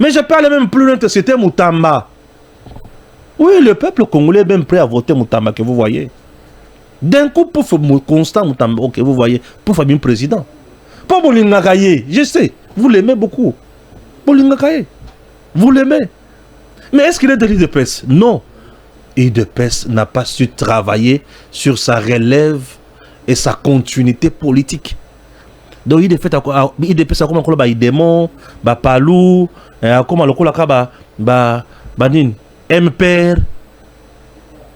Mais je parle même plus loin que c'était Moutamba. Oui, le peuple congolais est même prêt à voter Moutamba, que vous voyez. D'un coup, pour Constant Moutamba, ok, vous voyez, pour Fabien président. Pas Bolingakaye, je sais, vous l'aimez beaucoup. Bolingakaye, vous l'aimez. Mais est-ce qu'il est de l'IDPS? Non. l'IDPS n'a pas su travailler sur sa relève et sa continuité politique. Donc l'IDPS a commencé à Idemon, Palou, comment le MPR,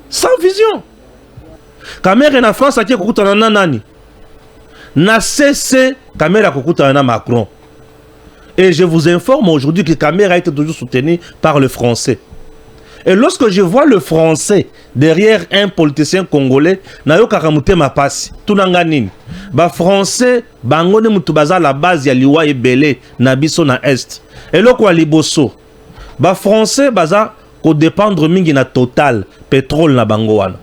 sans vision. Kamere na France a kokutana na nani? Na cessé Kamere a kokutana na Macron. Et je vous informe aujourd'hui que Kamere a été toujours soutenu par le français. Et lorsque je vois le français derrière un politicien congolais, na yo karamute ma passe, tout nanganine. Ba français bangone mutubaza la base ya liwa ebele na biso na est. Et loko liboso. Ba français baza ko dépendre mingi na Total pétrole na bango wana.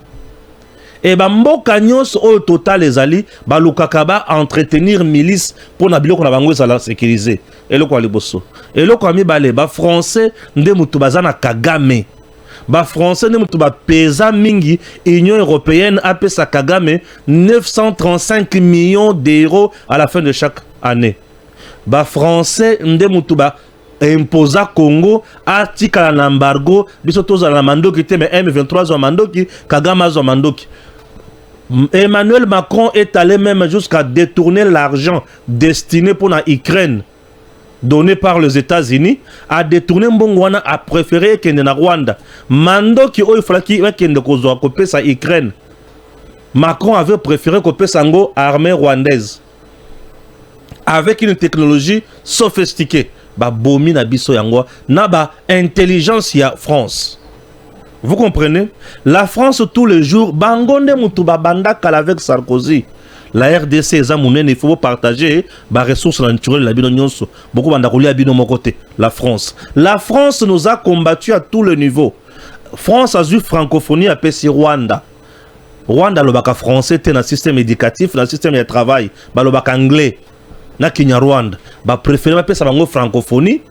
Et ba mboka nyos au Total ezali ba lukakaba entretenir milice pour na biloko na bango ezala sécuriser. Et loko liboso. Et loko ami balé ba français nde mutubaza na Kagame. Ba français ne mutu ba pesa mingi Union européenne apesa Kagame 935 millions d'euros à la fin de chaque année. Ba français nde mutu ba imposa Congo atika na embargo biso toza na mandoki te mais M23 zo mandoki Kagame zo mandoki. Emmanuel Macron est allé même jusqu'à détourner l'argent destiné pour la Ukraine donné par les États-Unis, a détourné Mbongwana, a préféré qu'il y ait Rwanda. Mando qui il fallait qu'il y ait sa Ukraine. Macron avait préféré couper sango armée rwandaise. Avec une technologie sophistiquée. Ba bomi na biso yango na ba intelligence ya France. Vous comprenez? La France tous les jours, bangonde mutuba banda kala avec Sarkozy. La RDC, il faut partager les ressources naturelles. Beaucoup de côté. La France nous a combattu à tous les niveaux. France a eu francophonie à PC Rwanda. Rwanda, le français, dans le système éducatif, dans le système de travail. Le anglais, na Kenya Rwanda. Préféré à PC francophonie.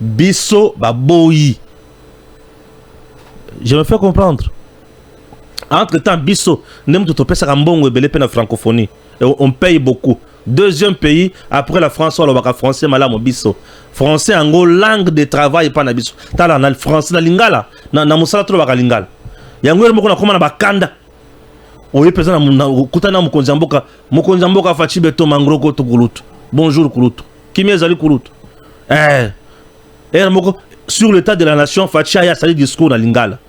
Bisso, boyi. Je me fais comprendre. Entre-temps, Bisso, nous avons la francophonie. Et on paye beaucoup. Deuxième pays, après la France, on va français, malam Bisso. Français, en gros, langue de travail, pas na Bisso. Tala, na français, na lingala, na musala, trop baka lingala. Yango, moko na koma na bakanda. Oye, présent, na kutana mukonzamboka, fachi beto mangroko to kulutu. Bonjour kulutu. Kimi ezali kulutu. Sur l'état de la nation, fachi aya sali discours na lingala.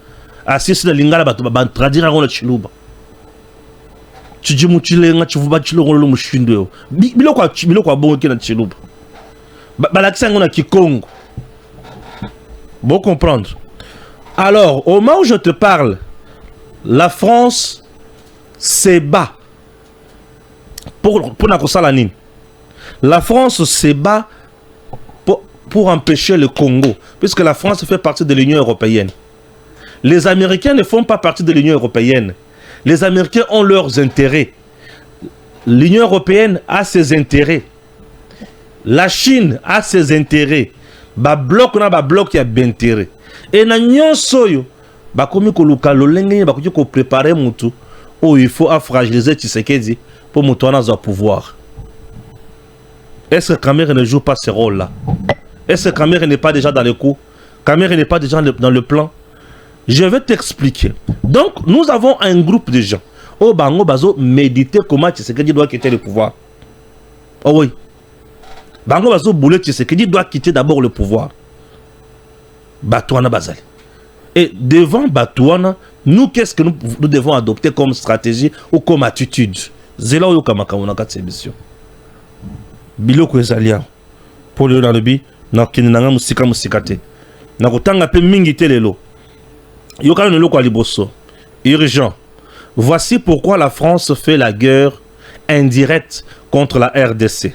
Assis na lingala ba traduire ngona chiluba. Chijimuchilenga chivuba chilongolo mushindo. Biloko bongo kina chiluba. Balakisa ngona kikongo. Bon comprendre. Alors, au moment où je te parle, la France se bat pour Nakosalanine. La France se bat pour empêcher le Congo, puisque la France fait partie de l'Union européenne. Les Américains ne font pas partie de l'Union européenne. Les Américains ont leurs intérêts. L'Union européenne a ses intérêts. La Chine a ses intérêts. Ba bloc qui a bien intérêt. Et na nyonso ba komi ko luka lolenge ba ko préparer mutu où il faut fragiliser Tshisekedi pour mutu na za pouvoir. Est-ce que Kamere ne joue pas ce rôle-là? Est-ce que Kamere n'est pas déjà dans le coup? Kamere n'est pas déjà dans le plan? Je vais t'expliquer. Donc, nous avons un groupe de gens. Au Bango Bazo, méditer comment Tshisekedi doit quitter le pouvoir. Oh oui. Bango Bazo Boulé Tshisekedi doit quitter d'abord le pouvoir. Batouana Bazali. Et devant Batouana, nous, qu'est-ce que nous devons adopter comme stratégie ou comme attitude? Zela ou Kamaka ou Nakat émission. Biloko Ezalia. Pour le Nalobi, Nakinanga Musika Musikate. Nakotanga pe mingi telelo. Urgent. Voici pourquoi la France fait la guerre indirecte contre la RDC.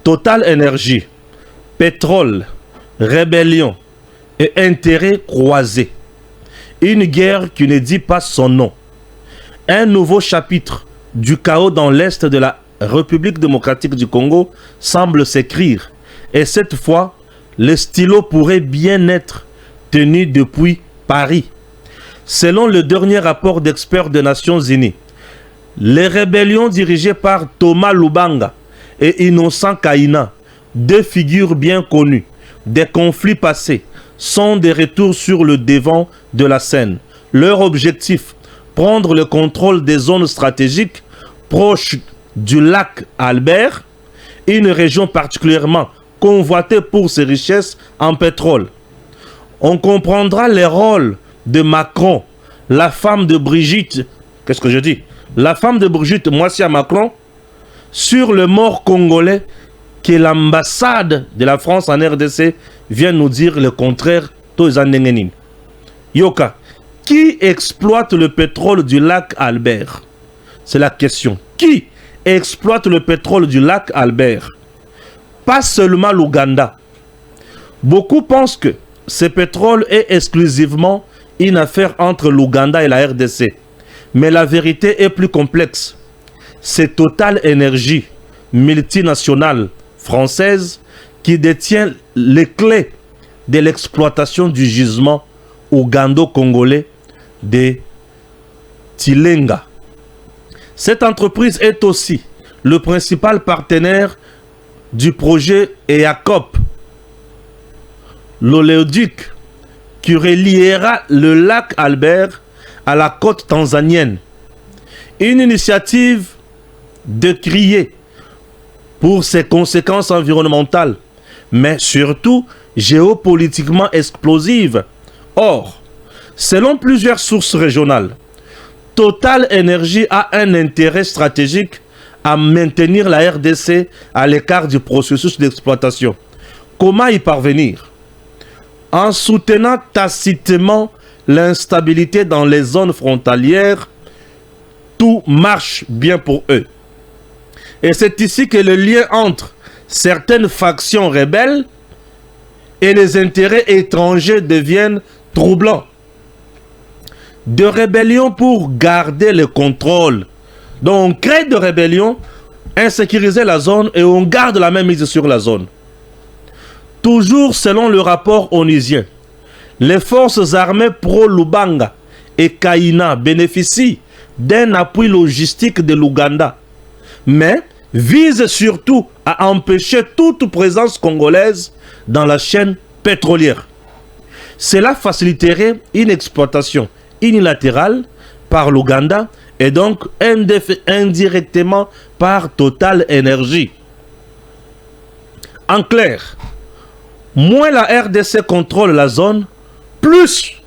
Total énergie, pétrole, rébellion et intérêts croisés. Une guerre qui ne dit pas son nom. Un nouveau chapitre du chaos dans l'est de la République démocratique du Congo semble s'écrire. Et cette fois, le stylo pourrait bien être tenu depuis Paris. Selon le dernier rapport d'experts des Nations Unies, les rébellions dirigées par Thomas Lubanga et Innocent Kaina, deux figures bien connues des conflits passés, sont des retours sur le devant de la scène. Leur objectif, prendre le contrôle des zones stratégiques proches du lac Albert, une région particulièrement convoitée pour ses richesses en pétrole. On comprendra les rôles de Macron, la femme de Brigitte, qu'est-ce que je dis? La femme de Brigitte Moissia Macron, sur le mort congolais que l'ambassade de la France en RDC vient nous dire le contraire. Yoka, qui exploite le pétrole du lac Albert? C'est la question. Qui exploite le pétrole du lac Albert? Pas seulement l'Ouganda. Beaucoup pensent que ce pétrole est exclusivement une affaire entre l'Ouganda et la RDC. Mais la vérité est plus complexe. C'est Total Énergie, multinationale française, qui détient les clés de l'exploitation du gisement ougando-congolais de Tilenga. Cette entreprise est aussi le principal partenaire du projet EACOP, l'oléoduc qui reliera le lac Albert à la côte tanzanienne. Une initiative décriée pour ses conséquences environnementales, mais surtout géopolitiquement explosives. Or, selon plusieurs sources régionales, Total Énergie a un intérêt stratégique à maintenir la RDC à l'écart du processus d'exploitation. Comment y parvenir? En soutenant tacitement l'instabilité dans les zones frontalières, tout marche bien pour eux. Et c'est ici que le lien entre certaines factions rebelles et les intérêts étrangers deviennent troublants. De rébellion pour garder le contrôle. Donc on crée de rébellion, insécuriser la zone et on garde la même mise sur la zone. Toujours selon le rapport onusien, les forces armées pro-Lubanga et Kaina bénéficient d'un appui logistique de l'Ouganda, mais visent surtout à empêcher toute présence congolaise dans la chaîne pétrolière. Cela faciliterait une exploitation unilatérale par l'Ouganda et donc indirectement par Total Énergie. En clair, moins la RDC contrôle la zone, plus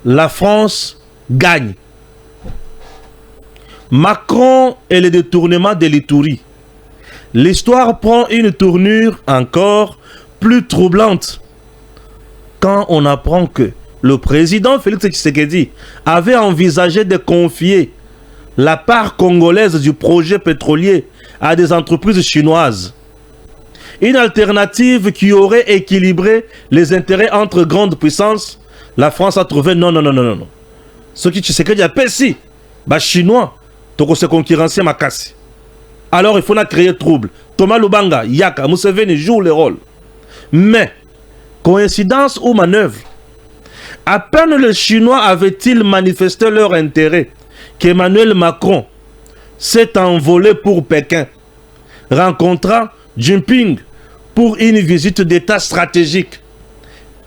la France gagne. Macron et le détournement de l'Ituri. L'histoire prend une tournure encore plus troublante quand on apprend que le président Félix Tshisekedi avait envisagé de confier la part congolaise du projet pétrolier à des entreprises chinoises. Une alternative qui aurait équilibré les intérêts entre grandes puissances. La France a trouvé non. Ce qui Tshisekedi a pessi, chinois, toko se concurrencer makasi. Alors il faut créer trouble. Thomas Lubanga, Yaka, Museveni jouent le rôle. Mais, coïncidence ou manœuvre, à peine les Chinois avaient-ils manifesté leur intérêt qu'Emmanuel Macron s'est envolé pour Pékin, rencontrant Jinping pour une visite d'État stratégique.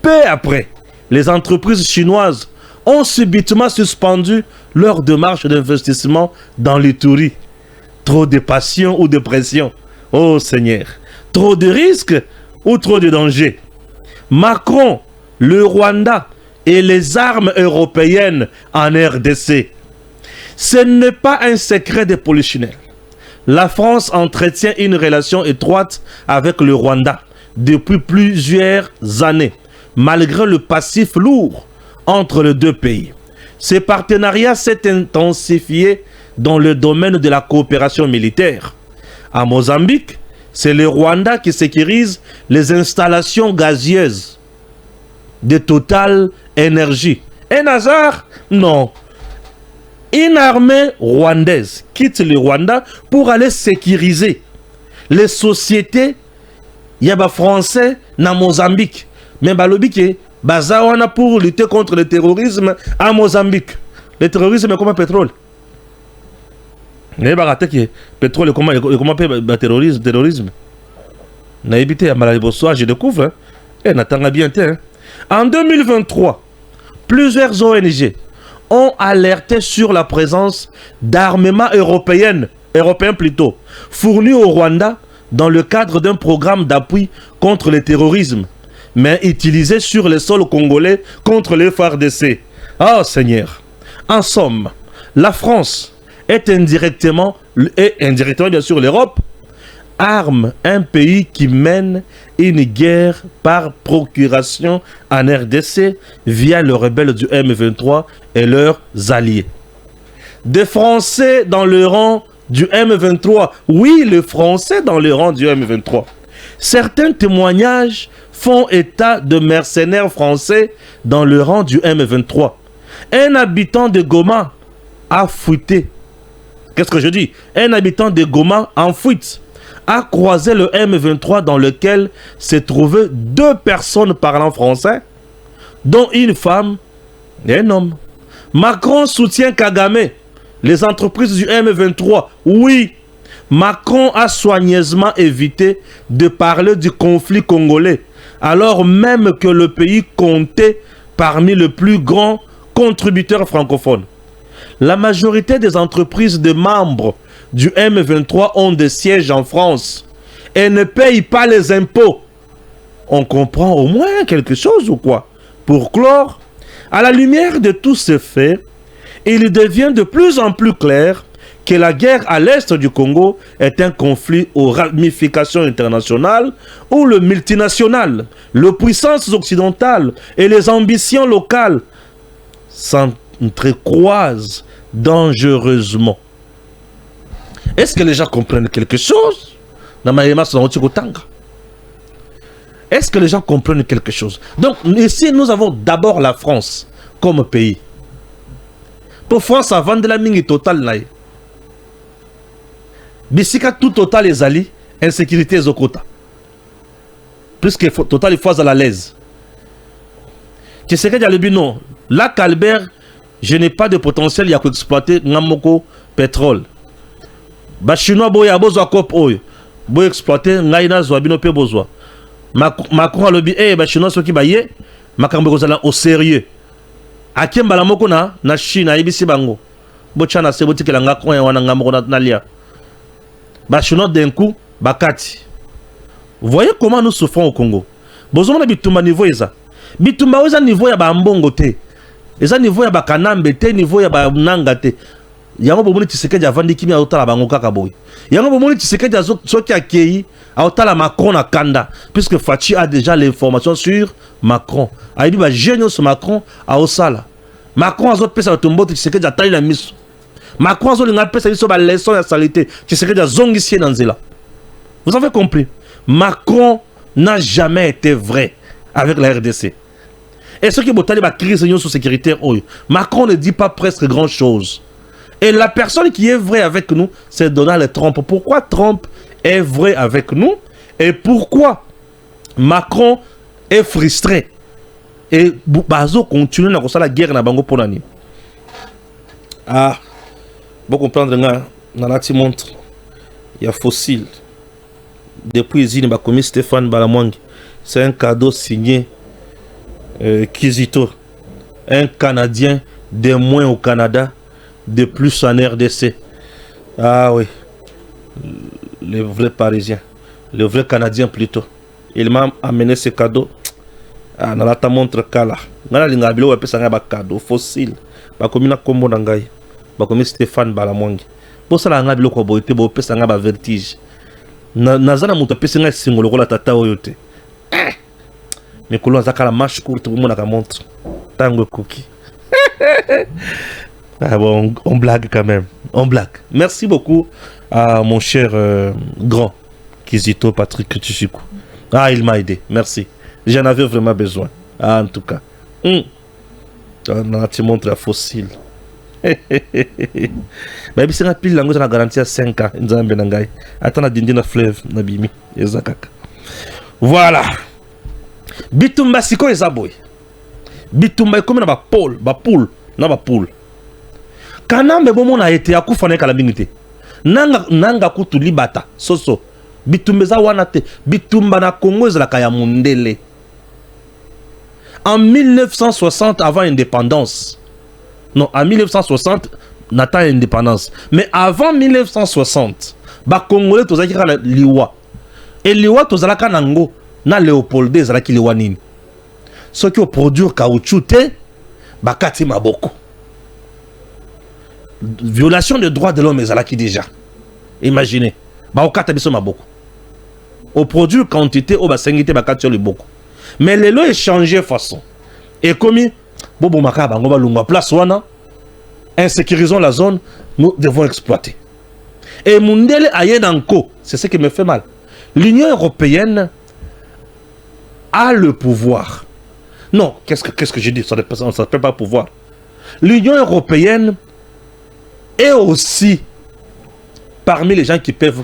Peu après, les entreprises chinoises ont subitement suspendu leur démarche d'investissement dans l'Ituri. Trop de passion ou de pression. Oh Seigneur, trop de risques ou trop de dangers. Macron, le Rwanda et les armes européennes en RDC. Ce n'est pas un secret de polichinelle. La France entretient une relation étroite avec le Rwanda depuis plusieurs années, malgré le passif lourd entre les deux pays. Ce partenariat s'est intensifié dans le domaine de la coopération militaire. À Mozambique, c'est le Rwanda qui sécurise les installations gazieuses de Total Énergie. Un hasard? Non. Une armée rwandaise quitte le Rwanda pour aller sécuriser les sociétés Il y a des Français dans Mozambique. Mais Balobique, Bazawana pour lutter contre le terrorisme à Mozambique. Le terrorisme est comme un pétrole. Le pétrole est comme un terrorisme. N'a évité à Malaibosoa, je découvre. Et n'attend bien. En 2023, plusieurs ONG ont alerté sur la présence d'armements européens fournis au Rwanda dans le cadre d'un programme d'appui contre le terrorisme, mais utilisés sur le sol congolais contre les FARDC. Oh Seigneur! En somme, la France est indirectement bien sûr l'Europe, arme un pays qui mène une guerre par procuration en RDC via les rebelles du M23 et leurs alliés. Des Français dans le rang du M23. Oui, les Français dans le rang du M23. Certains témoignages font état de mercenaires français dans le rang du M23. Un habitant de Goma a fuité. Qu'est-ce que je dis? Un habitant de Goma en fuite a croisé le M23 dans lequel se trouvaient 2 personnes parlant français, dont une femme et un homme. Macron soutient Kagame, les entreprises du M23. Oui, Macron a soigneusement évité de parler du conflit congolais, alors même que le pays comptait parmi les plus grands contributeurs francophones. La majorité des entreprises de membres du M23 ont des sièges en France et ne payent pas les impôts. On comprend au moins quelque chose ou quoi? Pour clore, à la lumière de tous ces faits, il devient de plus en plus clair que la guerre à l'est du Congo est un conflit aux ramifications internationales où le multinational, les puissances occidentales et les ambitions locales s'entrecroisent dangereusement. Est-ce que les gens comprennent quelque chose? Est-ce que les gens comprennent quelque chose? Donc ici nous avons d'abord la France comme pays. Pour France avant de la mingi totale, Bissika tout total les alliés, insécurité zokota. Puisque total il faut à la l'aise. Tu sais que dans le bino, là Calbert, je n'ai pas de potentiel, il y a qu'exploiter Ngamoko pétrole. Ba chinois boya bozo kop oyo. Boy exploiter ngaina zo bino pe bozo. Macron a lobby ba chinois soki ba ye, makambo kozala au sérieux. Akemba la moko na Chine ayebisi bango. Bochana se botikela ngako ya wana ngamoko na lia. Ba chinois d'un coup bakati. Vous voyez comment nous souffrons au Congo. Bozoma na bitumba niveau eza. Bitumba oza niveau ya ba mbongo te. Eza niveau ya ba kanambe te, niveau ya ba nanga te. Yango bomoni Tshisekedi avandi kimi aotala bango kaka boy. Yango bomoni Tshisekedi soki akei aotala Macron na kanda, puisque Fachi a déjà l'information sur Macron. Aibi ba génial sur Macron a osala. Macron azo pesa tombo Tshisekedi atali na miso. Macron azo linga pesa biso ba leçon ya salité. Tshisekedi azongisie na nzela. Vous avez compris? Macron n'a jamais été vrai avec la RDC. Et ce qui botali ba crise sur sécuritaire, Macron ne dit pas presque grand chose. Et la personne qui est vraie avec nous, c'est Donald Trump. Pourquoi Trump est vrai avec nous? Et pourquoi Macron est frustré? Et Bazo continue à la guerre na bango ponani. Ah, vous comprendre na lati montre. Il y a fossile. Depuis Zine ba commis Stéphane Balamwangi. C'est un cadeau signé Kizito, un Canadien de moins au Canada, de plus en RDC. Ah oui, le vrai Parisien, le vrai Canadien plutôt. Il m'a amené ce cadeau. Ah, na la montre kala. Ngana linga bilo wa pesa ngaba cadeau fossile. Ba komina kombo na ngai. Ba komi Stéphane Balamwangi. Bo sala ngabilo ko boite bo pesa ngaba vertige. Nazana muta pesa ngai singolo ko la tata oyote. Mais que l'on a la marche courte pour mon montre. Tango cookie. Ah bon, on blague quand même. On blague. Merci beaucoup à mon cher grand Kizito Patrick Tchichikou. Ah, il m'a aidé. Merci. J'en avais vraiment besoin. Ah, en tout cas. On a montré la fossile. Mais c'est un pile langue, on a garanti à 5 ans. Attends, on a dindi na fleuve, na bimi. Ezakaka. Voilà. Bitumba siko ezaboy. Bitumba comme na ba poule, na ba poule. Kanambe bomo na été akufa na kala minute. Nanga kutu libata soso. Bitumba za wana te. Bitumba na Congo ezalaka ya mundele. En 1960 avant indépendance. Non, en 1960 nata indépendance. Mais avant 1960, ba Congolais tozaki kala liwa. Et liwa tozalaka nango na Léopoldé ezalaki liwa nini. Ceux qui ont produit caoutchouc te bakati maboko. Violation des droits de l'homme ezalaki déjà. Imaginez. Ba okata biso maboko. Au produit quantité au basengité bakati le boko. Mais les lois ont changé façon. Et comme bobo makaba ngoba lunga place wana, insécurisons la zone, nous devons exploiter. Et Mundele Ayenanko, c'est ce qui me fait mal. L'Union européenne a le pouvoir. Non, qu'est-ce que j'ai dit? Ça ne s'appelle pas pouvoir. L'Union européenne est aussi parmi les gens qui peuvent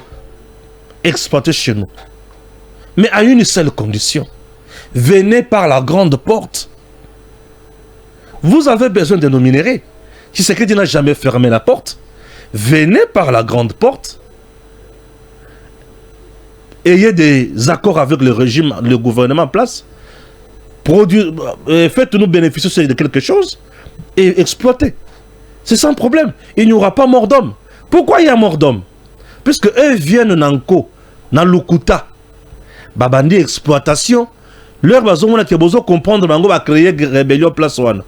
exploiter chez nous. Mais à une seule condition. Venez par la grande porte. Vous avez besoin de nos minéraux. Si c'est que tu n'as jamais fermé la porte, venez par la grande porte. Ayez des accords avec le régime, le gouvernement en place. Faites-nous bénéficier de quelque chose et exploitez. C'est sans problème. Il n'y aura pas mort d'homme. Pourquoi il y a mort d'homme? Puisque eux viennent Nanko, dans Lukuta, Babandi exploitation. Leur bazomona qui a besoin de comprendre bango va créer rébellion place wana.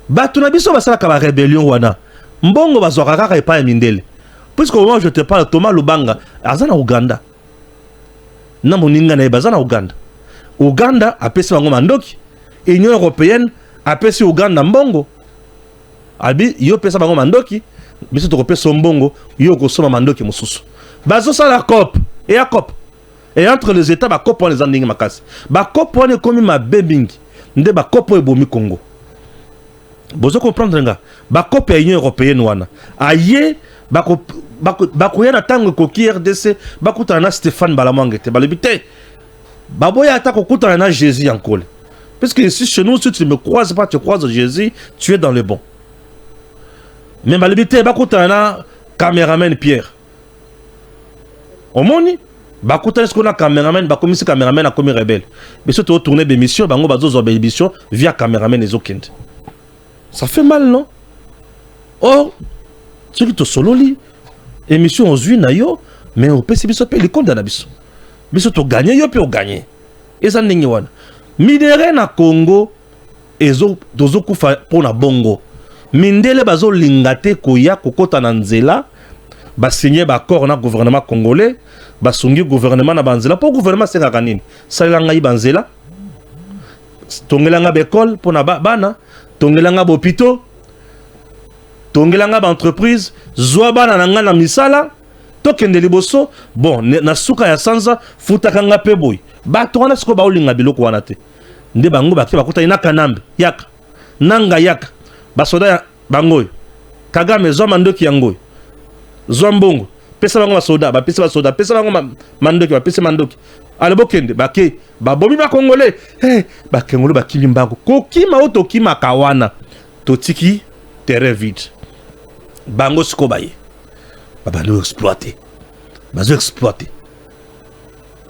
Batunabiso basala ka rébellion wana. Mbongo bazokaka et pas mindele. Puisque au moment où je te parle Thomas Lubanga, azana Uganda. Na moninga na bazana Uganda. Uganda apesi bango mandoki. Union européenne apesi Uganda mbongo. Abi yo pesa bango mandoki, biso to kopesa mbongo, yo ko soma mandoki mususu. Bazo sala COP et a COP. Et entre les États, ba COP on les andingi makasi. Ba COP on est comme ma bebingi. Nde ba COP e bomi Congo. Bozo comprendre nga. Ba COP e Union européenne wana. Aye ba ko yana tango ko ki RDC, ba kutana na Stéphane Balamanga te balibité. Ba boya ata ko kutana na Jésus encore. Parce que ici chez nous si tu ne me croises pas, tu croises Jésus, tu es dans le bon. Mais balibité ba kutana na caméraman Pierre. Omoni Bakuta est-ce qu'on a caméraman, bakomisi caméraman a commis rebelle. Mais surtout tourner des missions, bango bazo zobe émission via caméraman et okende. Ça fait mal non? Or, ce qui te solo li émission aux huit na yo, mais on peut se biso pe les comptes na biso. Biso to gagner yo pe o gagner. Et ça ndenge wana. Minere na Congo ezo dozo kufa pona bongo. Mindele bazo lingate koya kokota na nzela. Ba signer ba accord na gouvernement congolais. Basungi gouvernement na banzela pour gouvernement c'est kanini salanga yi banzela tongelanga bekol pour na bana tongelanga bopito tongelanga ba entreprise zwa bana nanga na misala tokende liboso bon na suka ya sanza futakanga pe boy bato wana siko ba olinga biloko wana te nde bango bakki bakuta ina kanambe yaka nanga yaka basoda bangoy Kagame zwa mandoki yangoy zwa mbongo pesa bango basoda bapesa basoda pesa bango mandoki bapesa mandoki alebokende bake babomi ba congolais ba congolais bakimi mbango kokima otokima kawana totiki terrain vide bango siko baye babalo exploiter bazo exploiter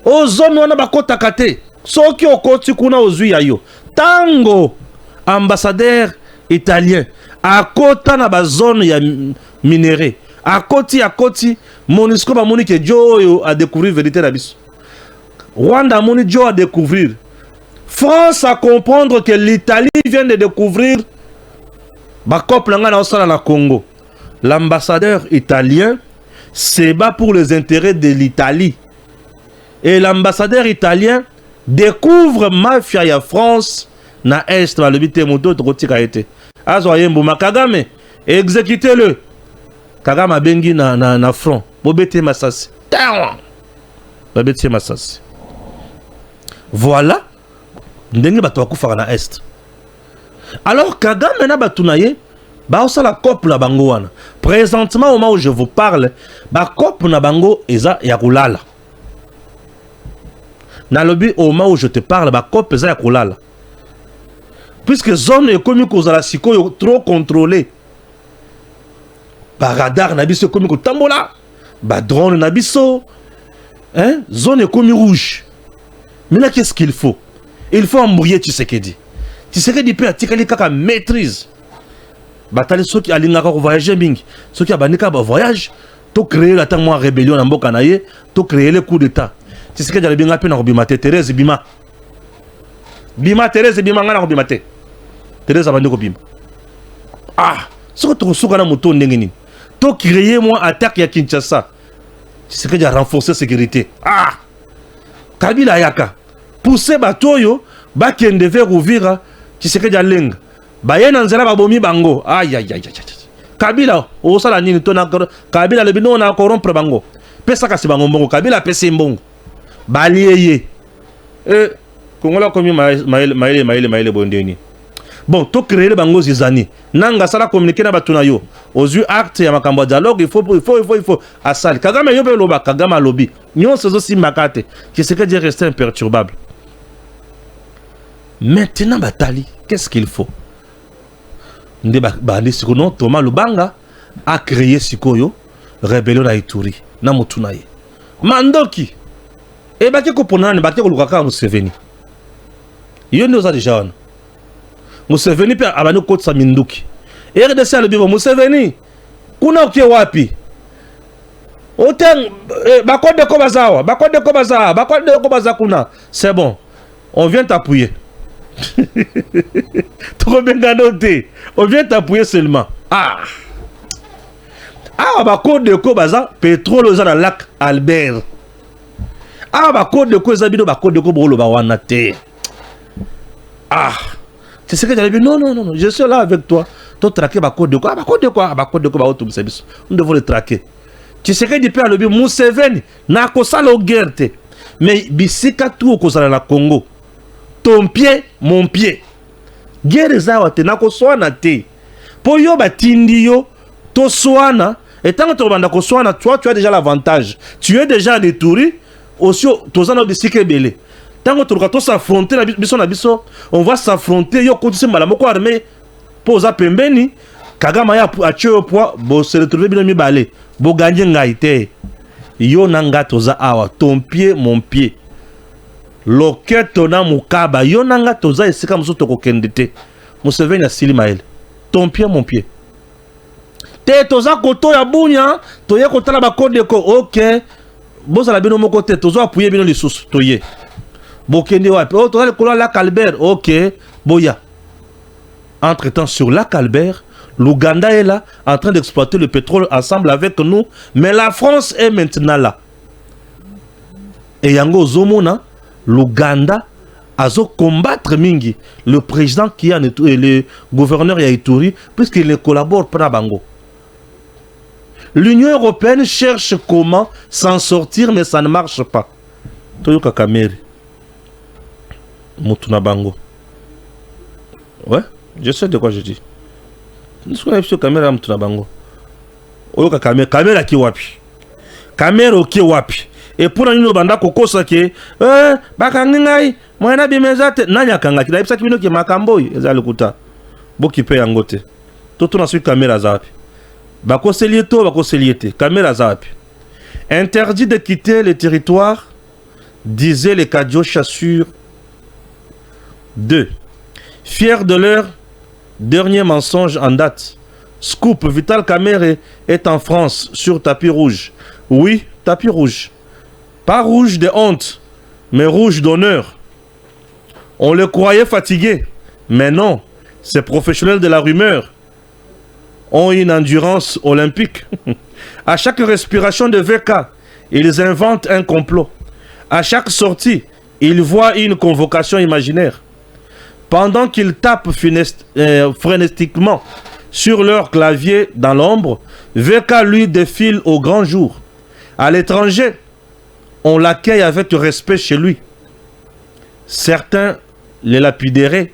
o zone wana bakota kate soki okoti kuna ozwi yayo tango ambassadeur italien akota na ba zone ya minéraux à côté, Monisco a moni que Joe a découvert vérité la bis. Rwanda a moni Joe a découvrir. France a comprendre que l'Italie vient de découvrir. Bakop langa na osala na Congo. L'ambassadeur italien se bat pour les intérêts de l'Italie. Et l'ambassadeur italien découvre mafia ya France na est va le bite moto to kotika été. Azo yembo makagame exécutez-le. Kagame a bengi na front. Bobete Masasi. Bobete Masasi. Voilà. Ndenge bato bakufaka na est. Alors Kagame na batunaye ba osala COP la bango wana. Présentement au moment où je vous parle, ba COP na bango eza ya kulala. Dans le but, au moment où je te parle, bah, cop pesa ya kolala. Puisque zone économique kozala siko trop contrôlée. Par radar nabiso économique tambola. Bah drone nabiso. Hein? Zone économique rouge. Maintenant, qu'est-ce qu'il faut? Il faut embrouiller Tshisekedi. Tshisekedi peut attirer kaka maîtrise. Batali ceux qui alingaka voyager mingi. Ceux qui abanika ba voyage, to créer la temps rébellion na mboka na ye, to créer le coup d'état. Tshisekedi a bien appelé na robimate Thérèse Bima. Bima Thérèse Bima ngana robimate. Thérèse abandi ko bima. Ah, ce que tu souka na moto ndenge nini. To créer moi attaque ya Kinshasa. Tshisekedi a renforcer sécurité. Ah! Kabila yaka. Pousser batoyo ba kende vers Uvira, Tshisekedi a lenga. Baye na nzela babomi bango. Aïe aïe aïe aïe. Kabila osala nini to na Kabila le bino na corrompre bango. Pesa kasi bango mbongo Kabila pesa mbongo. Balieye. Kongola komi maele bondeni. Bon, to créer le bango zizani. Nanga sala communiquer na batuna yo. Aux yeux acte ya makambo dialogue, il faut asali. Kagame yo pe loba Kagame lobi. Nyon sezo simbakate. Qui c'est que dire rester imperturbable. Maintenant batali, qu'est-ce qu'il faut? Nde bandi sikono Thomas Lubanga a créé sikoyo rébellion na Ituri na mutuna ye. Mandoki. E baki ko ponane baki ko lukaka Museveni. Yo ndio za déjà wana. Museveni pia abani kotsa minduki. RDC alobibo Museveni kuna ukie wapi? Oteng bakode ko bazawa, bakode ko baza kuna. C'est bon. On vient t'appuyer. Trop bien noté. On vient t'appuyer seulement. Ah. Ah bakode ko baza pétrole za na lac Albert. Ah bakode ko zabino bakode ko bolo ba wana te. Ah. C'est ce que j'avais dit. Non, je suis là avec toi. Tu traquer bakode de quoi? Bakode de quoi? Bakode de quoi? Bakode de quoi? Nous devons le traquer. Tu sais que du père le bien Museveni n'a qu'au salo guerre. Mais bisika tout au sala na Congo. Ton pied, mon pied. Guerre zawa te n'a qu'au soana te. Pour yo batindi yo to soana. Et tant que tu vas ko soana, toi tu as déjà l'avantage. Tu es déjà en Ituri. Aussi to zana bisika belé. Tant que tu vas s'affronter, on va s'affronter. Yo continue malamoko armée. Posa pembeni. Kagama ya a tué au poids. Bo se retrouver bien mi balé. Bo gagner ngaite. Yo nanga toza awa. Ton pied, mon pied. Loketo na mukaba. Yo nanga toza esika muso toko kendete. Museveni asili mael. Ton pied, mon pied. Te toza koto ya bunya. Toye kotala ba kode ko. Ok. Bosa la bino moko te. Toza appuyer bino lisusu. Toye. Bokende wapi. Oh, toza le kolon lac Albert. Ok. Boya. Entre-temps, sur lac Albert, l'Ouganda est là, en train d'exploiter le pétrole ensemble avec nous. Mais la France est maintenant là. Et yango zomona, l'Ouganda a combattre mingi le président qui a le gouverneur Yaituri, puisqu'il collabore pour Bango. L'Union européenne cherche comment s'en sortir, mais ça ne marche pas. Toyoka Kameri. Mutuna Bango. Ouais, je sais de quoi je dis. Nous sommes sur caméra Mutuna Bango. Oyoka caméra ki wapi. Caméra ki wapi. Et pour nous banda kokosa ke bakangai mwana bimezate nanya kanga kila ibisa kibino ke makamboy ezalukuta. Boki pe yangote. Toto na sur caméra zapi. Bako selieto, caméra zapi. Interdit de quitter le territoire, disaient les Kadio Chassures. 2. Fiers de leur dernier mensonge en date. Scoop, Vital Kamerhe est en France sur tapis rouge. Oui, tapis rouge. Pas rouge de honte, mais rouge d'honneur. On le croyait fatigué, mais non, ces professionnels de la rumeur ont une endurance olympique. À chaque respiration de VK, ils inventent un complot. À chaque sortie, ils voient une convocation imaginaire. Pendant qu'ils tapent frénétiquement sur leur clavier dans l'ombre, VK lui défile au grand jour. À l'étranger, on l'accueille avec respect chez lui. Certains les lapideraient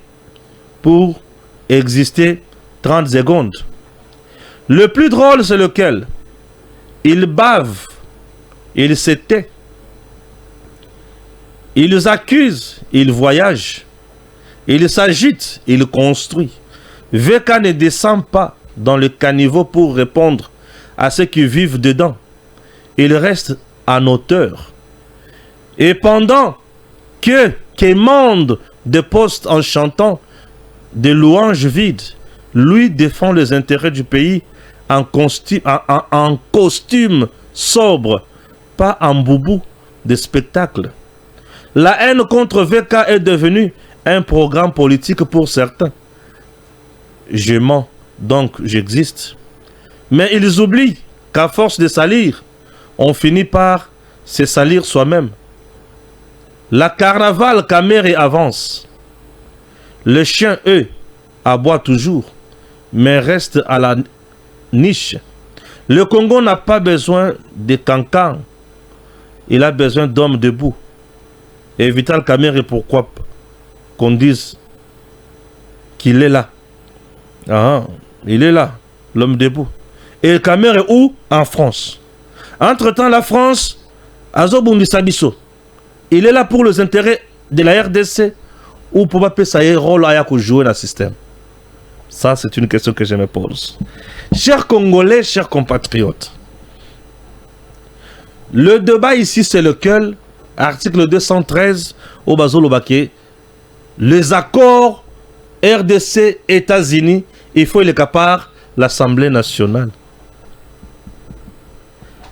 pour exister 30 secondes. Le plus drôle, c'est lequel? Il bave, il se tait. Ils accusent, ils voyagent. Ils s'agitent, ils construisent. VK ne descend pas dans le caniveau pour répondre à ceux qui vivent dedans. Il reste en hauteur. Et pendant que quémande de postes en chantant des louanges vides, lui défend les intérêts du pays en costume sobre, pas en boubou de spectacle. La haine contre VK est devenue un programme politique pour certains. Je mens, donc j'existe. Mais ils oublient qu'à force de salir, on finit par se salir soi-même. La carnaval Kamere avance. Les chiens, eux, aboient toujours, mais restent à la niche. Le Congo n'a pas besoin de cancans. Il a besoin d'hommes debout. Et Vital Kamere, pourquoi qu'on dise qu'il est là? Ah, il est là, l'homme debout. Et Kamere est où? En France. Entre-temps, la France, Azobundi-Sabiso, il est là pour les intérêts de la RDC ou pour pas ça rôle à jouer dans le système. Ça, c'est une question que je me pose. Chers Congolais, chers compatriotes, le débat ici, c'est lequel? Article 213 au Bazolo-Baké. Les accords RDC, États-Unis, il faut les capar l'Assemblée nationale.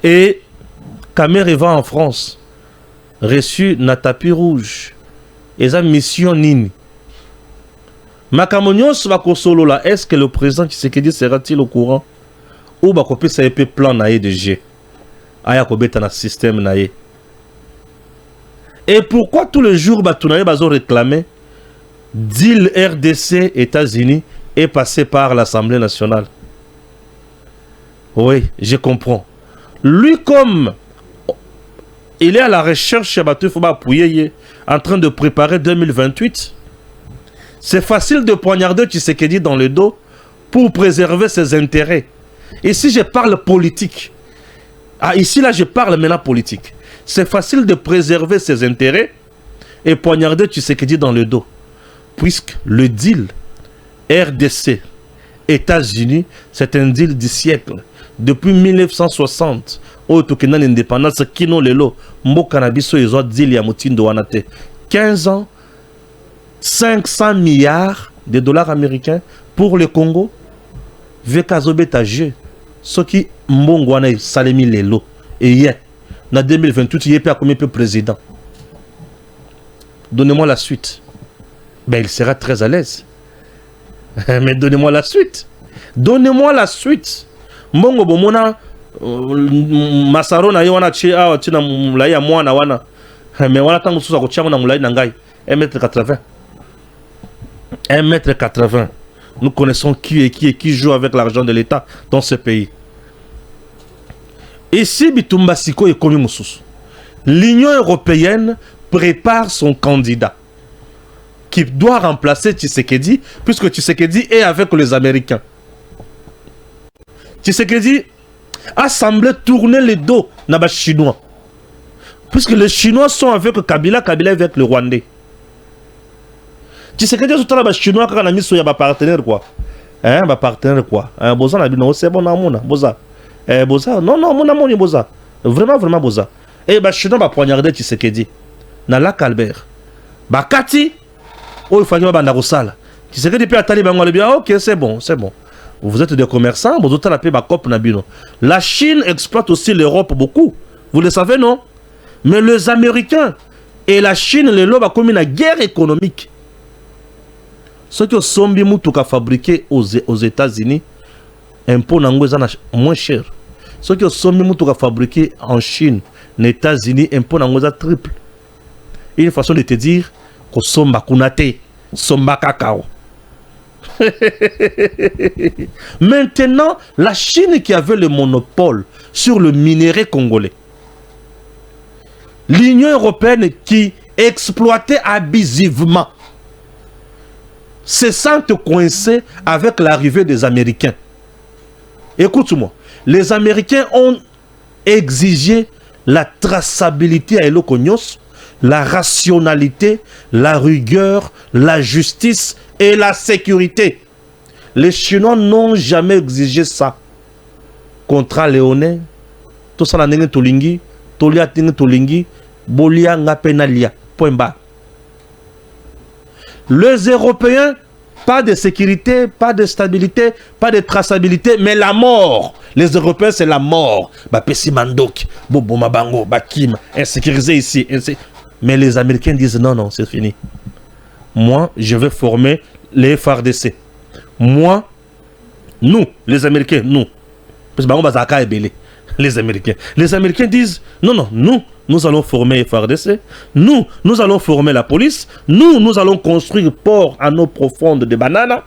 Et Kamere va en France, reçu na tapis rouge. Et sa mission nini. Makamonios va solo là. Est-ce que le président Tshisekedi sera-t-il au courant? Ou va copier sa épée plan naïe de G. Aya kobeta na système naïe. Et pourquoi tous les jours Batounaye bazo réclamé deal RDC États-Unis est passé par l'Assemblée nationale? Oui, je comprends. Lui, comme il est à la recherche en train de préparer 2028, c'est facile de poignarder Tshisekedi dans le dos pour préserver ses intérêts. Ici, je parle politique. Ah, ici, là, je parle maintenant politique. C'est facile de préserver ses intérêts et poignarder Tshisekedi dans le dos. Puisque le deal RDC, États-Unis, c'est un deal du siècle. Depuis 1960, au Tokyo l'indépendance, Kino Lelo, Mbokanabiso, ils ont dit ya Mutindo Wanate. 15 ans, 500 milliards de dollars américains pour le Congo. Vekazobetaje, ce qui Mbongwane Salemi Lelo. Et hier, en 2028, il y a combien de président? Donnez-moi la suite. Ben, il sera très à l'aise. Mais donnez-moi la suite. Donnez-moi la suite. Mbongo bomona masaro na yona chi awa tina mulai ya mwana wana. Mais wana tangu susa ko chama na mulai na ngai 1m80. 1m80. Nous connaissons qui joue avec l'argent de l'État dans ce pays. Ici Bitumba Siko et Komi Mususu. L'Union européenne prépare son candidat qui doit remplacer Tshisekedi, puisque Tshisekedi est avec les Américains. Tshisekedi a semblé tourner le dos aux Chinois. Puisque les Chinois sont avec Kabila, Kabila est avec le Rwandais. Tshisekedi est avec les Chinois quand on a mis sur un partenaire quoi. Hein, un partenaire quoi. Un boza n'a dit c'est bon, non, boza. Boza, non, mon boza. Vraiment, boza. Et les Chinois vont poignarder Tshisekedi. Dans la Calbert. Bakati. Oh, il faut que je fasse tu sais que depuis la Taliban, on bien, ok, c'est bon. Vous êtes des commerçants, vous êtes la paix, la Chine exploite aussi l'Europe beaucoup. Vous le savez, non? Mais les Américains et la Chine, les lobes, comme une guerre économique. Ceux qui sont fabriqués aux États-Unis, impôts moins cher. Ceux qui sont fabriqués en Chine, les États-Unis, impôts triple. Une façon de te dire que somba kunate, somba cacao. Maintenant, la Chine qui avait le monopole sur le minerai congolais, l'Union européenne qui exploitait abusivement, se sentent coincés avec l'arrivée des Américains. Écoute-moi, les Américains ont exigé la traçabilité à Elokonyos, la rationalité, la rigueur, la justice et la sécurité. Les Chinois n'ont jamais exigé ça. Contrat léonais, tout ça n'a tolingi, tolia tingi tolingi, bolia ngapenalia, point bas. Les Européens, pas de sécurité, pas de stabilité, pas de traçabilité, mais la mort. Les Européens, c'est la mort. Pessi Mandok, Bobo Mabango, Bakim, insécurisé ici. Mais les Américains disent non, non, c'est fini. Moi, je vais former les FARDC. Moi, nous, les Américains, nous. Parce que les Américains. Les Américains disent non, non, nous allons former les FARDC. Nous allons former la police. Nous allons construire port à eau profonde de bananes.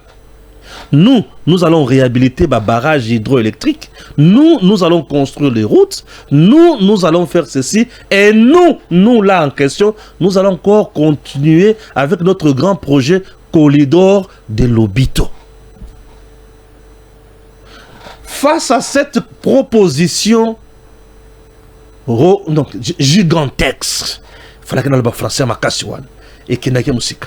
Nous allons réhabiliter les barrages hydroélectriques. Nous allons construire les routes. Nous allons faire ceci. Et nous là en question, nous allons encore continuer avec notre grand projet Corridor de Lobito. Face à cette proposition donc, gigantesque, il fallait que nous français et que nous musique.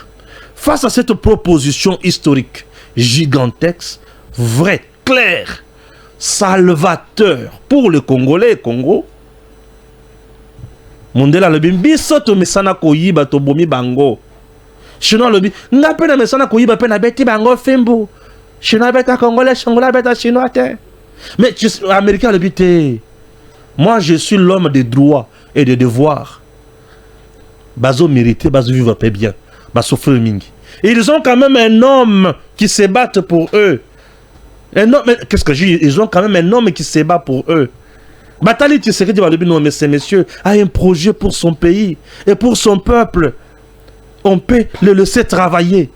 Face à cette proposition historique gigantesque, vrai, clair, salvateur pour le Congolais, Congo, Mondela lobi biso to mesana koyiba to bomi bango. Chinois lobi nga pe na mesana koyiba pe na beti bango fembo. Chinois beta Congolais, Congolais beta Chinois te. Mais Américain lobi te. Moi je suis l'homme des droits et des devoirs. Bazo mérité, bazo vivre pas bien, bazo souffrir mingi. Ils ont quand même un homme qui se bat pour eux. Un homme, qu'est-ce que j'ai? Ils ont quand même un homme qui se bat pour eux. Batali Tshisekedi va dire non mais ces messieurs a un projet pour son pays et pour son peuple. On peut le laisser travailler.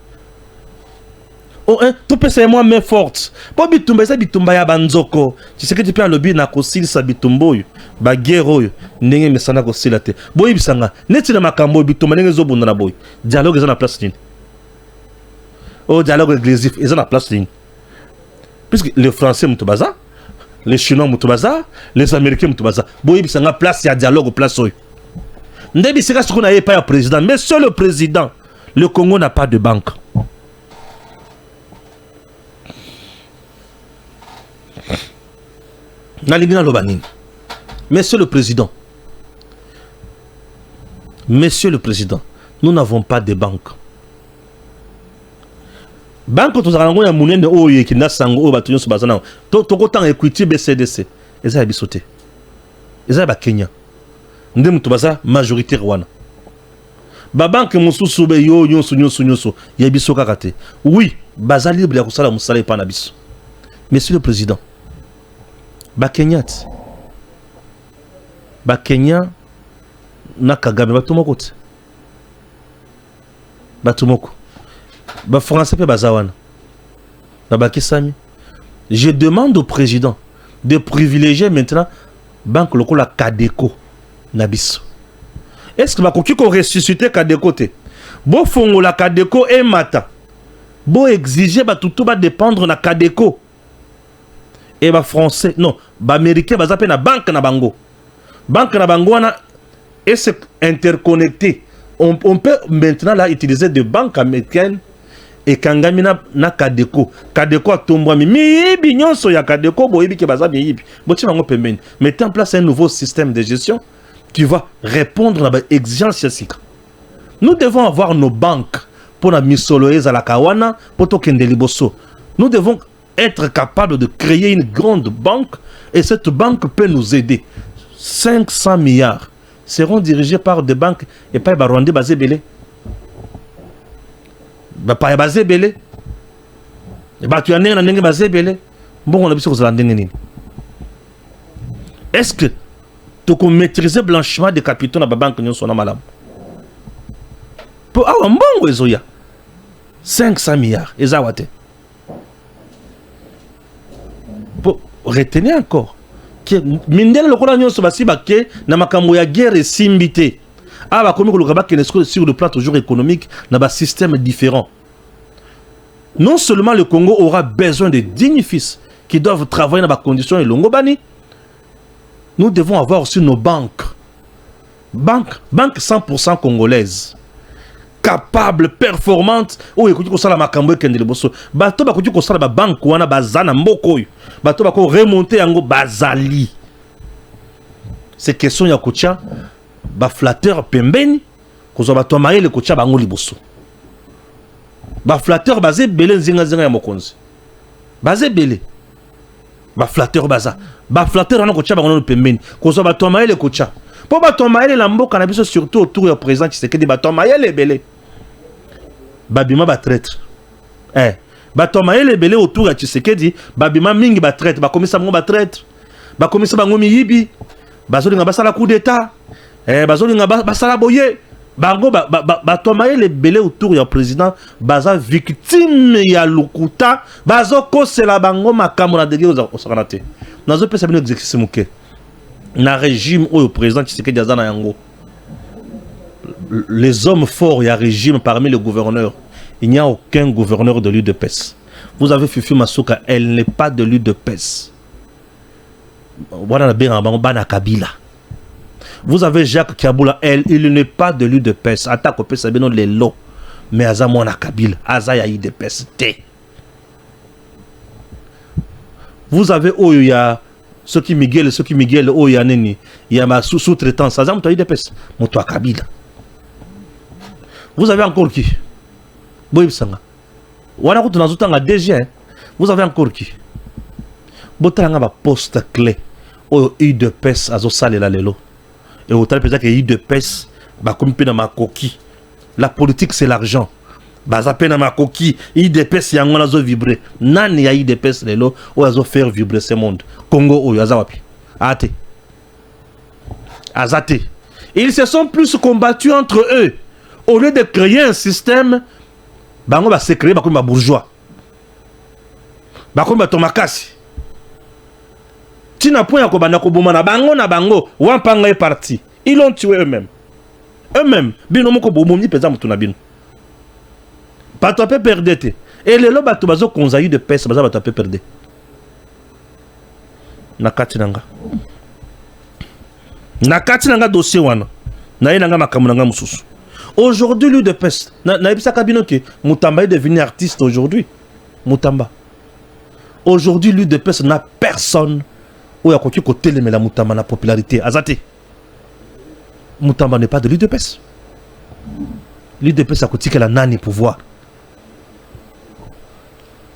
Oh, hein, tout peut c'est moi main forte. Pas bitumba ça bitumba ya banzoko. Tshisekedi pe alobi na kosili sa bitumbo yo. Ba guerre yo ndenge mesana kosila te. Boyi bisanga neti na makambo bitumba ndenge zo bunda na boyi. Dialogue eza na place nini? Oh dialogue inclusif eza na place nini? Puisque les Français mutubaza, les Chinois mutubaza, les Américains mutubaza. Boyi bisanga place ya dialogue place oyo. Ndebi sika ce qu'on a pas un président, mais seul le président. Le Congo n'a pas de banque. Monsieur le Président, Monsieur le Président, nous n'avons pas de banque. Banque tout ça on a monnaie de oye qui n'a sango batunyo subazana. To kotan equity BCDC. Eza bisoté. Eza ba Kenya. Ndem tubaza majorité rwana. Ba banque mususu be yo nyonso ya biso kakate. Oui, baza libre ya kusala musala pa na biso. Monsieur le Président, ba Kenyat. Ba Kenya na Kagame batumoko te. Batumoko. Ba français pe bazawana. Na ba kisami. Je demande au président de privilégier maintenant banque lokola Kadeko na biso. Est-ce que ba koki ko ressusciter Kadeko te? Bo fongo la Kadeko e mata. Bo exiger ba tutu ba dépendre na Kadeko. Et ba français non, ba américain ba zape na banque na bango. Banque na bango na et c'est interconnecté. On peut maintenant là utiliser des banques américaines et kangamina na Kadeko. Kadeko a tombé mi nyonso ya Kadeko boyebi ke baza biyibi. Boti bango pembeni. Mettez en place un nouveau système de gestion qui va répondre à l'exigence sika. Nous devons avoir nos banques pour la misoloise à la kawana pour tokende liboso. Nous devons être capables de créer une grande banque et cette banque peut nous aider. 500 milliards seront dirigés par des banques et pas par Rwanda basé belé. Pas basé belé. Et bah tu en es un nègre basé belé. Bon on a besoin de l'andénine. Est-ce que tu peux maîtriser le blanchiment des capitaux dans la banque nous sommes malades? Pour avoir un bon réseau 500 milliards et ça pour retenir encore que mindele lokola nyonso basiba ke na makambo ya guerre simbité aba komi ko lokaba ke sur le plan toujours économique na ba système différent. Non seulement le Congo aura besoin de dignes fils qui doivent travailler dans des conditions et longobani, nous devons avoir aussi nos banques banque 100% congolaise, capable, performante, où écoute qu'on la makambo kende le bosso, bato ba ko sala ba banque wana bazana mboko yo, bato ba ko remonter yango bazali. C'est question ya kotia ba flatteur pembeni, ko zo bato maye le kotia bango liboso. Ba flatteur bazé belé nzinga ya mokonzi. Bazé belé. Ba flatteur baza. Ba flatteur wana kotia bango pembeni, ko zo bato maye le kotia. Po bato maye la mboka na biso surtout autour du président Tshisekedi bato maye le belé. Babima ba traître. Bato maye le belé autour ya Tshisekedi, babima mingi ba traître, ba komisa bango ba traître. Ba komisa bango miyibi. Bazolinga basala coup d'état. Bazolinga basala boye. Bango bato maye le belé autour ya président, baza victime ya lukuta, bazo kosela bango makambo na dege o sakanate. Nazo pesa bino exercice muke. Na régime où le président Tshisekedi azana yango. Les hommes forts, il y a régime parmi les gouverneurs. Il n'y a aucun gouverneur de l'UDPS. Vous avez Fifi Masuka, elle n'est pas de l'UDPS. Vous avez Jacques Kaboula, il n'est pas de l'UDPS. Attaque au PSABino les lots. Mais Azamouana Kabila, Azaya UDPS. Vous avez Oya. Ceux qui Miguel, oh yaneni, il y a ma sous-traitance, ça tu as UDPS, mon toi Kabila. Vous avez encore qui? Boy Sanga. Wana kutu nazutanga DG. Vous avez encore qui? Botanga ba poste clé. Oh UDPS azo sale la lelo. Et autant peut-être que UDPS ba comme pe na ma coquille. La politique c'est l'argent. Baza pe na ma coquille, UDPS yango nazo vibrer. Nani ya UDPS lelo o azo faire vibrer ce monde. Congo oyo azawapi. Ate. Azate. Ils se sont plus combattus entre eux. Au lieu de créer un système, bango ba se créer ba comme ba bourgeois. Ba comme ba tomakasi. Tina point ya ko banda ko bomana bango na bango, wampanga est parti. Ils l'ont tué eux-mêmes. Eux-mêmes, bino moko bomoni peza mutu na bino. Bato pe perdete. Et les lois bato bazo konzayi de peste baza bato pe perdete. Nakati nanga. Nakati nanga dossier wana. Na nanga makambo nanga mususu. Aujourd'hui lui de peste. Na ebisa kabino ke Mutamba est devenu artiste aujourd'hui. Mutamba. Aujourd'hui lui de peste n'a personne où ya koki ko telemela Mutamba na popularité. Azate. Mutamba n'est pas de lui de peste. Lui de peste a kotika la nani pouvoir.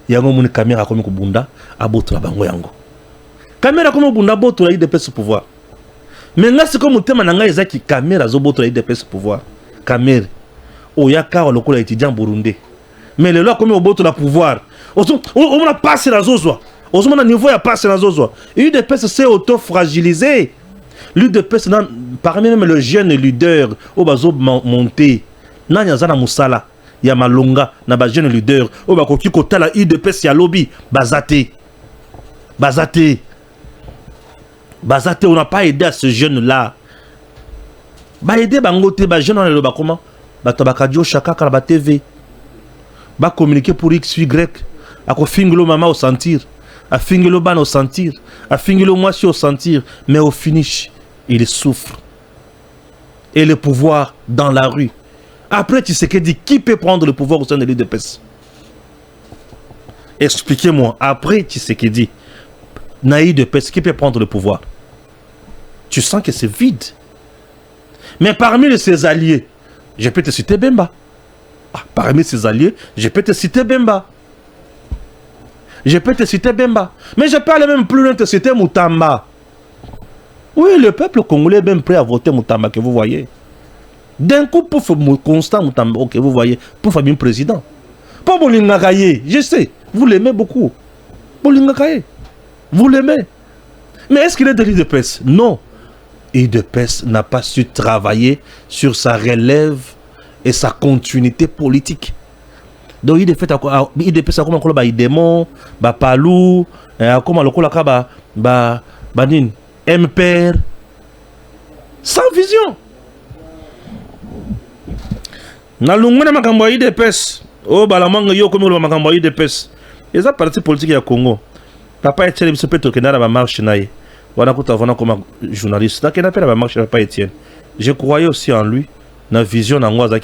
Yango muni caméra comme kubunda aboto la bango yango. Caméra comme bunda boto la IDPS pouvoir. Mais là c'est comme tema nanga ezaki caméra zo boto la IDPS pouvoir. Caméra oyaka lokola étudiant burundais. Mais le loi comme boto la pouvoir. On a passé la zozwa. On a niveau ya passé la zozwa. IDPS c'est auto fragilisé. L'UDPS parmi même le jeune leader au bazo monté. Nanya zana musala. Ya malonga na ba jeune leader o ba koki kota la UDPS ya lobby bazate on n'a pas aidé à ce jeune là ba aider bango te ba jeune on le ba comment ba tabakadio chaka kala ba TV ba communiquer pour XY a ko fingelo mama au sentir a fingelo ban au sentir a fingelo moisi au sentir mais au finish il souffre et le pouvoir dans la rue. Après, tu sais qui peut prendre le pouvoir au sein de l'UDPS? Expliquez-moi. Après, tu sais Naïd de PES, qui peut prendre le pouvoir? Tu sens que c'est vide. Mais parmi ses alliés, je peux te citer Bemba. Parmi ses alliés, je peux te citer Bemba. Mais je peux aller même plus loin te citer Mutamba. Oui, le peuple congolais est même prêt à voter Mutamba, que vous voyez. D'un coup, pour Constant Mutamba, ok, vous voyez, pour Fabien président. Pas Bolingakaye, je sais, vous l'aimez beaucoup. Bolingakaye, vous l'aimez. Mais est-ce qu'il est de l'UDPS? Non. l'UDPS n'a pas su travailler sur sa relève et sa continuité politique. Donc il fait l'UDPS a comme un idémon, palou, comme un banin, MPR, sans vision. Na lungwana makambo ya UDPS o balamanga yo comme le makambo ya UDPS eza parti politique ya Congo papa Etienne biso peto ke na ba marche naye wana kuta vana comme journaliste na ke na pela ba marche papa Etienne je croyais aussi en lui, na vision na ngwaza